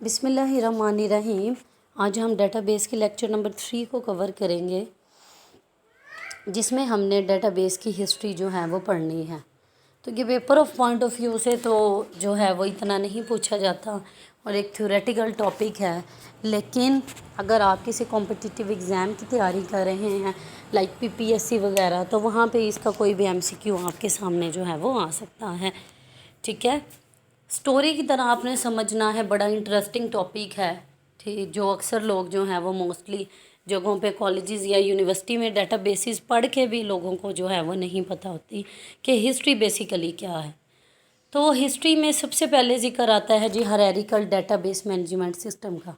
बिस्मिल्लाहिर्रहमानिर्रहीम। आज हम डेटाबेस के लेक्चर नंबर 3 को कवर करेंगे, जिसमें हमने डेटाबेस की हिस्ट्री जो है वो पढ़नी है। तो ये paper of point of view से तो जो है वो इतना नहीं पूछा जाता और एक थ्योरेटिकल टॉपिक है, लेकिन अगर आप किसी कॉम्पिटिटिव एग्ज़ाम की तैयारी कर रहे हैं लाइक पीपीएससी वगैरह, तो वहाँ पे इसका कोई भी एमसीक्यू आपके सामने जो है वो आ सकता है। ठीक है, स्टोरी की तरह आपने समझना है, बड़ा इंटरेस्टिंग टॉपिक है। ठीक, जो अक्सर लोग जो हैं वो मोस्टली जगहों पे कॉलेजेस या यूनिवर्सिटी में डेटाबेसेस पढ़ के भी लोगों को जो है वो नहीं पता होती कि हिस्ट्री बेसिकली क्या है। तो हिस्ट्री में सबसे पहले जिक्र आता है जी हायरार्किकल डेटाबेस मैनेजमेंट सिस्टम का।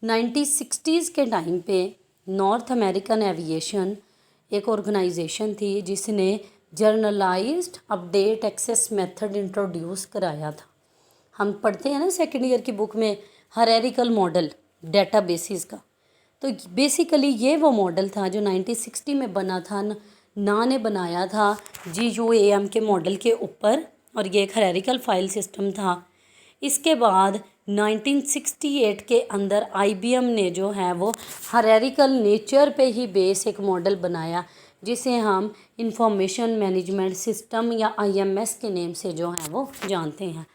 1960s के टाइम पे नॉर्थ अमेरिकन एविएशन एक ऑर्गेनाइजेशन थी जिसने generalised update access method introduce कराया था। हम पढ़ते हैं ना सेकेंड ईयर की बुक में हायरार्किकल मॉडल डेटाबेसेस का। तो बेसिकली ये वो मॉडल था जो 1960 में बना था, ना ने बनाया था GUAM के मॉडल के ऊपर, और ये एक हायरार्किकल फाइल सिस्टम था। इसके बाद 1968 के अंदर IBM ने जो है वो हायरार्किकल नेचर पे ही बेस एक मॉडल बनाया, जिसे हम इंफॉर्मेशन मैनेजमेंट सिस्टम या IMS के नेम से जो है वो जानते हैं।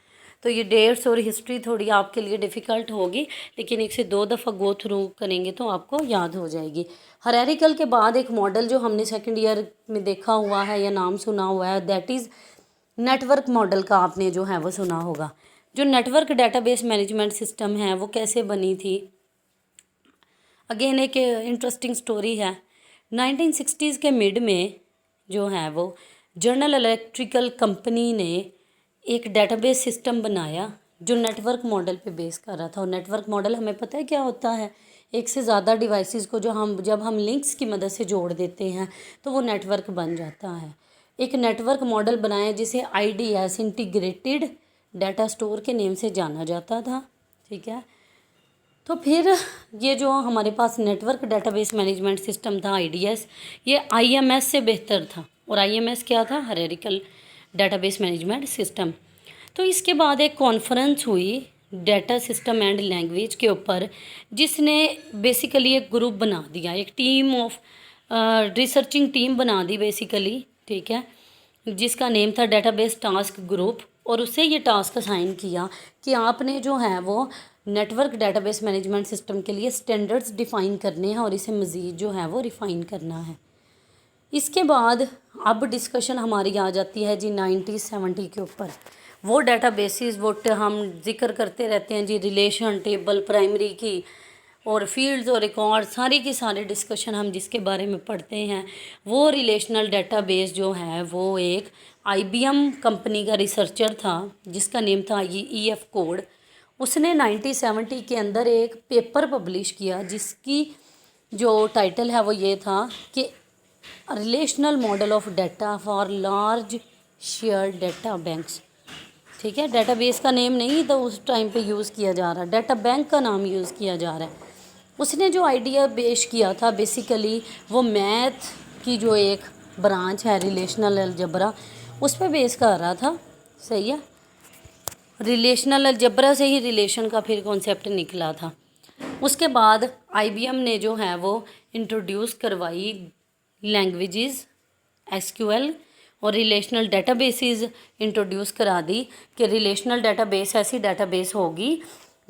तो ये डेट्स और हिस्ट्री थोड़ी आपके लिए डिफ़िकल्ट होगी, लेकिन एक से दो दफ़ा गो थ्रू करेंगे तो आपको याद हो जाएगी। हायरार्किकल के बाद एक मॉडल जो हमने सेकंड ईयर में देखा हुआ है या नाम सुना हुआ है, दैट इज़ नेटवर्क मॉडल का आपने जो है वो सुना होगा। जो नेटवर्क डेटाबेस मैनेजमेंट सिस्टम है वो कैसे बनी थी, अगेन एक इंटरेस्टिंग स्टोरी है। 1960s के मिड में जो है वो जनरल इलेक्ट्रिकल कंपनी ने एक डेटाबेस सिस्टम बनाया जो नेटवर्क मॉडल पे बेस कर रहा था। और नेटवर्क मॉडल हमें पता है क्या होता है, एक से ज़्यादा डिवाइसेस को जब हम लिंक्स की मदद से जोड़ देते हैं तो वो नेटवर्क बन जाता है। एक नेटवर्क मॉडल बनाया जिसे IDS इंटीग्रेटेड डाटा स्टोर के नेम से जाना जाता था। ठीक है, तो फिर ये जो हमारे पास नेटवर्क डेटाबेस मैनेजमेंट सिस्टम था IDS, ये IMS से बेहतर था। और IMS क्या था? Hierarchical database management system. तो इसके बाद एक कॉन्फ्रेंस हुई डाटा सिस्टम एंड लैंग्वेज के ऊपर, जिसने बेसिकली एक ग्रुप बना दिया, एक टीम ऑफ रिसर्चिंग टीम बना दी बेसिकली। ठीक है, जिसका नेम था डेटाबेस टास्क ग्रुप, और उससे ये टास्क असाइन किया कि आपने जो है वो नेटवर्क डेटाबेस मैनेजमेंट सिस्टम के लिए स्टैंडर्ड्स डिफ़ाइन करने हैं और इसे मज़ीद जो है वो रिफ़ाइन करना है। इसके बाद अब डिस्कशन हमारी आ जाती है जी 1970 के ऊपर। वो डेटाबेसेस वो हम जिक्र करते रहते हैं जी, रिलेशन टेबल प्राइमरी की और फील्ड्स और रिकॉर्ड, सारी की सारी डिस्कशन हम जिसके बारे में पढ़ते हैं वो रिलेशनल डेटाबेस जो है वो एक IBM कंपनी का रिसर्चर था जिसका नेम था EF कोड। उसने 1970 के अंदर एक पेपर पब्लिश किया जिसकी जो टाइटल है वो ये था कि relational model of data for large share data banks. ठीक है, डाटाबेस का नेम नहीं तो उस टाइम पे यूज़ किया जा रहा, डाटा बैंक का नाम यूज़ किया जा रहा है। उसने जो आइडिया पेश किया था बेसिकली वो मैथ की जो एक ब्रांच है रिलेशनल अलजबरा, उस पर बेस कर रहा था। सही है, रिलेशनल अलजबरा से ही रिलेशन का फिर कॉन्सेप्ट निकला था। उसके बाद IBM ने जो है वो इंट्रोड्यूस करवाई लैंग्वेजेस SQL और रिलेशनल डेटाबेसेस इंट्रोड्यूस करा दी कि रिलेशनल डेटाबेस ऐसी डेटाबेस होगी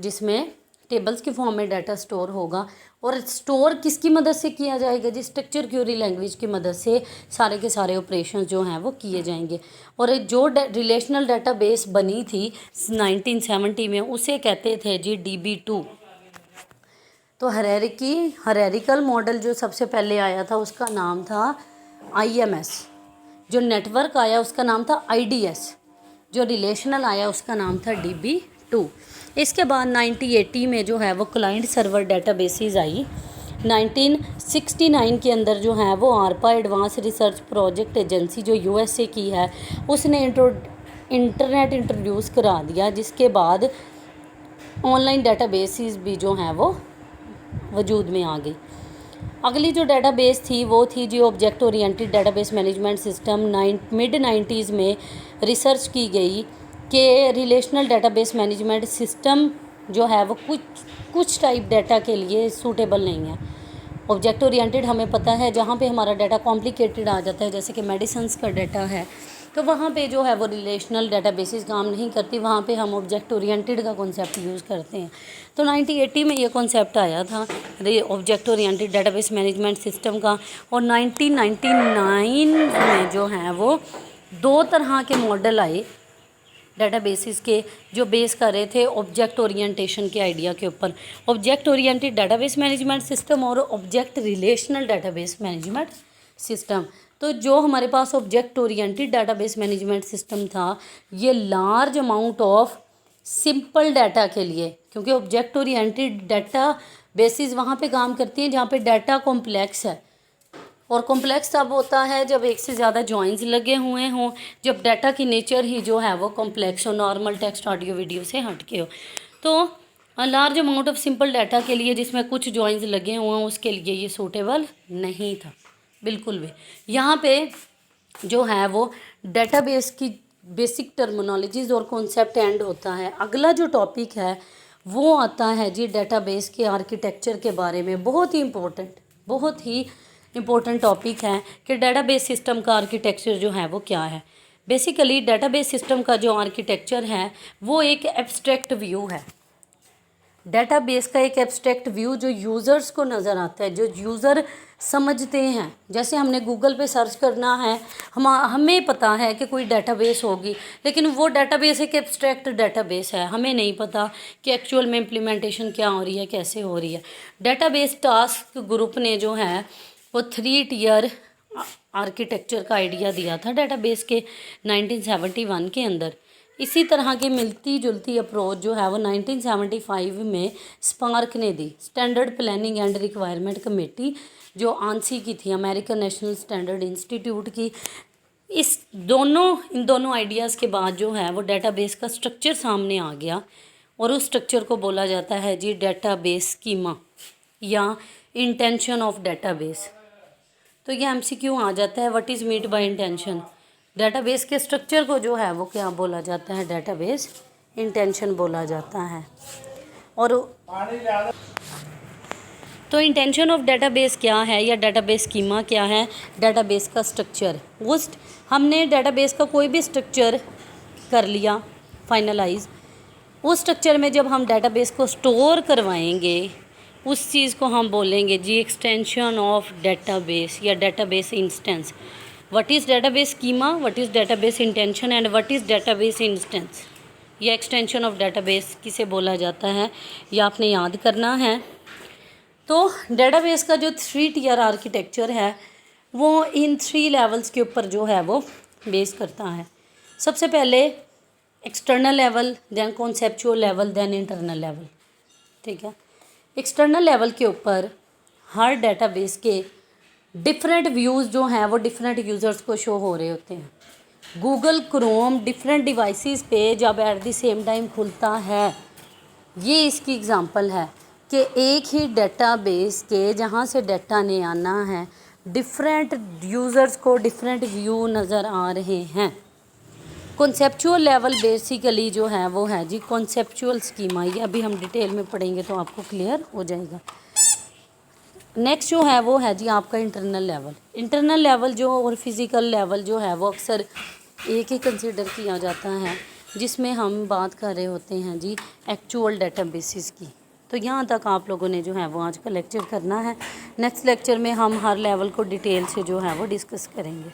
जिसमें टेबल्स के फॉर्म में डाटा स्टोर होगा, और स्टोर किसकी मदद से किया जाएगा जी? स्ट्रक्चर क्वेरी लैंग्वेज की मदद से सारे के सारे ऑपरेशन जो हैं वो किए जाएंगे। और जो रिलेशनल डेटाबेस बनी थी 1970 में उसे कहते थे जी DB2। तो हायरार्किकल मॉडल जो सबसे पहले आया था उसका नाम था IMS, जो नेटवर्क आया उसका नाम था IDS, जो रिलेशनल आया उसका नाम था DB2। इसके बाद 1980 में जो है वो क्लाइंट सर्वर डेटाबेसेस आई। 1969 के अंदर जो है वो ARPA advance research project agency जो USA की है उसने इंटरनेट इंट्रोड्यूस करा दिया, जिसके बाद ऑनलाइन डेटाबेसेस भी जो हैं वो वजूद में आ गई। अगली जो डेटाबेस थी वो थी जी object oriented database management system. Mid 90s में रिसर्च की गई कि रिलेशनल डेटाबेस मैनेजमेंट सिस्टम जो है वो कुछ टाइप डाटा के लिए सूटेबल नहीं है। ऑब्जेक्ट ओरिएंटेड हमें पता है जहाँ पे हमारा डाटा कॉम्प्लिकेटेड आ जाता है, जैसे कि मेडिसिन्स का डाटा है, तो वहाँ पे जो है वो रिलेशनल डाटाबेसेस काम नहीं करती, वहाँ पे हम ऑब्जेक्ट ओरिएंटेड का कॉन्सेप्ट यूज़ करते हैं। तो 1980 में ये कॉन्सेप्ट आया था object oriented database management system का, और 1999 में जो है वो 2 तरह के मॉडल आए डाटाबेसेस के, जो बेस कर रहे थे ऑब्जेक्ट ओरिएंटेशन के आइडिया के ऊपर। Object oriented database management system और object relational database management system. तो जो हमारे पास object oriented database management system था, ये large amount of simple data के लिए, क्योंकि ऑब्जेक्ट ओरिएंटेड डाटा बेसिस वहाँ पे काम करती हैं जहाँ पे डाटा कॉम्प्लेक्स है, और कॉम्प्लेक्स तब होता है जब एक से ज़्यादा जॉइंस लगे हुए हों, जब डाटा की नेचर ही जो है वो कॉम्प्लेक्स हो, नॉर्मल टेक्स्ट ऑडियो वीडियो से हट के हो। तो large amount of simple data के लिए जिसमें कुछ जॉइंस लगे हुए हैं, उसके लिए ये सूटेबल नहीं था बिल्कुल भी। यहाँ पे जो है वो डेटाबेस की बेसिक टर्मिनोलॉजीज़ और कॉन्सेप्ट एंड होता है। अगला जो टॉपिक है वो आता है जी डेटाबेस के आर्किटेक्चर के बारे में। बहुत ही इम्पोर्टेंट टॉपिक है कि डेटाबेस सिस्टम का आर्किटेक्चर जो है वो क्या है। बेसिकली डेटाबेस सिस्टम का जो आर्किटेक्चर है वो एक एब्स्ट्रैक्ट व्यू है। डेटाबेस का एक एब्स्ट्रैक्ट व्यू जो यूज़र्स को नज़र आता है, जो यूज़र समझते हैं। जैसे हमने गूगल पे सर्च करना है, हमें पता है कि कोई डेटाबेस होगी, लेकिन वो डेटाबेस एक एब्स्ट्रैक्ट डेटाबेस है, हमें नहीं पता कि एक्चुअल में इम्प्लीमेंटेशन क्या हो रही है, कैसे हो रही है। डेटाबेस टास्क ग्रुप ने जो है वो 3 टियर आर्किटेक्चर का आइडिया दिया था डेटाबेस के 1971 के अंदर। इसी तरह की मिलती जुलती अप्रोच जो है वो 1975 में स्पार्क ने दी, standard planning and requirement committee, जो आंसी की थी, अमेरिकन नेशनल स्टैंडर्ड इंस्टीट्यूट की। इन दोनों आइडियाज़ के बाद जो है वो डेटाबेस का स्ट्रक्चर सामने आ गया, और उस स्ट्रक्चर को बोला जाता है जी डेटाबेस स्कीमा या इंटेंशन ऑफ डेटाबेस। तो ये MCQ आ जाता है, what is meant by intension. Database के स्ट्रक्चर को जो है वो क्या बोला जाता है, डेटाबेस इंटेंशन बोला जाता है। और तो इंटेंशन ऑफ डेटाबेस क्या है या डेटाबेस स्कीमा क्या है, डेटाबेस का स्ट्रक्चर। हमने डेटाबेस का कोई भी स्ट्रक्चर कर लिया फाइनलाइज, उस स्ट्रक्चर में जब हम डेटाबेस को स्टोर करवाएंगे उस चीज़ को हम बोलेंगे जी एक्सटेंशन ऑफ डेटाबेस या database instance. What is database schema, what is database intention and what is database instance, या एक्सटेंशन ऑफ डेटाबेस किसे बोला जाता है, ये आपने याद करना है। तो डेटाबेस का जो 3 टियर आर्किटेक्चर है वो इन 3 लेवल्स के ऊपर जो है वो बेस करता है। सबसे पहले external level, then conceptual level, then internal level. ठीक है, एक्सटर्नल लेवल के ऊपर हर डेटाबेस के डिफरेंट व्यूज़ जो हैं वो डिफरेंट यूज़र्स को शो हो रहे होते हैं। गूगल क्रोम डिफरेंट डिवाइसेस पे जब एट द सेम टाइम खुलता है, ये इसकी एग्जांपल है कि एक ही डेटाबेस के जहाँ से डाटा ने आना है, डिफरेंट यूज़र्स को डिफरेंट व्यू नज़र आ रहे हैं। कॉन्सेप्चुअल लेवल बेसिकली जो है वो है जी कॉन्सेप्चुअल स्कीमा, ये अभी हम डिटेल में पढ़ेंगे तो आपको क्लियर हो जाएगा। नेक्स्ट जो है वो है जी आपका इंटरनल लेवल। इंटरनल लेवल जो और फिज़िकल लेवल जो है वो अक्सर एक ही कंसीडर किया जाता है, जिसमें हम बात कर रहे होते हैं जी एक्चुअल डेटाबेसिस की। तो यहाँ तक आप लोगों ने जो है वो आज का लेक्चर करना है। नेक्स्ट लेक्चर में हम हर लेवल को डिटेल से जो है वो डिस्कस करेंगे।